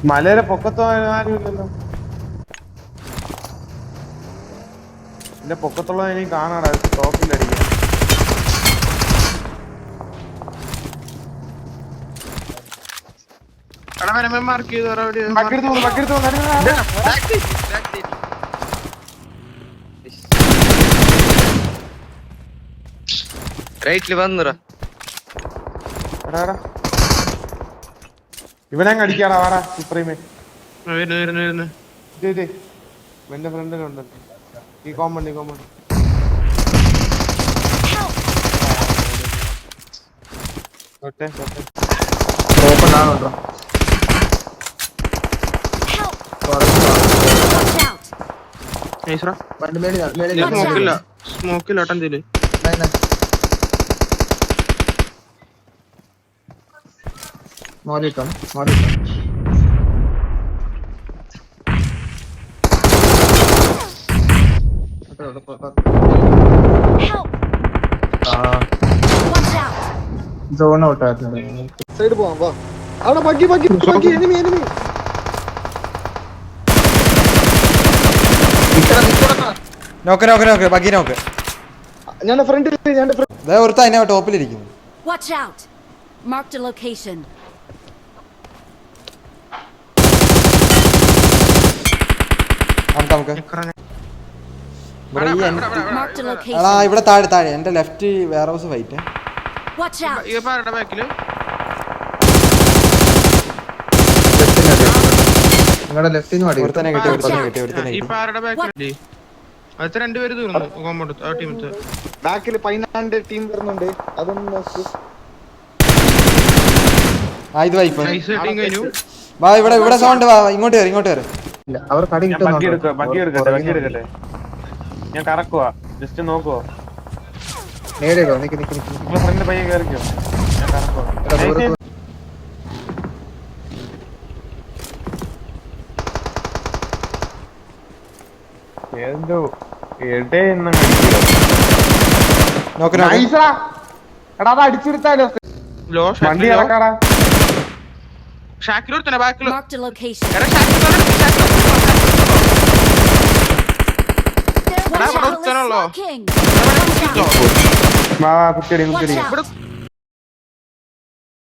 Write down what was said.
മലയുടെ പൊക്കത്തോ ആരുമില്ലല്ലോ. എന്റെ പൊക്കത്തുള്ള എനിക്ക് കാണാടാ ടോപ്പിൽ അടിക്കാൻ. ഇവനങ്ങ് അടിക്കാടാ വാടാ സുപ്രീമേ. എന്റെ ഫ്രണ്ടിലുണ്ട് ഈ കോമ്പൗണ്ട് സ്മോക്കില്ല അട്ടഞ്ചില് മോളിട്ടോ സോൺ ഔട്ട് ആയിരുന്നു. സൈഡ് പോവാം വാ. അവിടെ ബഗ്ഗി എനിമി നോക്ക് ബഗ്ഗി നോക്ക്. ഞാൻ ഫ്രണ്ടിൽ ഒരുത്ത അതിനെ ടോപ്പിലിരിക്കുന്നു. Watch out. Marked a location. Marked a location. ഇവിടെ താഴെ എന്റെ left warehouse fight. Watch out. നിങ്ങളുടെ ലെഫ്റ്റിന് അടി. ഒരുത്തനെ കിട്ടി. ബാക്കിൽ പൈനാന്റെ ടീം വരുന്നുണ്ട്. അതൊന്നും നോക്ക്. ഇത് വൈപ്പ്. വാ ഇവിടെ സൗണ്ട് വാ ഇങ്ങോട്ട് കയറി. ഇല്ല അവർ കടി ബഗ്ഗി എടുക്കട്ടെ. ഞാൻ കറക്കുവാ ജസ്റ്റ് നോക്കുവോ. നേരെയോ നിക്ക് ഫ്രണ്ട് പയ്യെ കയറിക്കോ. ഞാൻ കറക്കുവാ. ഏതോ എടാ അത് അടിച്ചെടുത്താലോ വണ്ടി ഇറക്കാടാ. Marked a location. കുത്തിയടി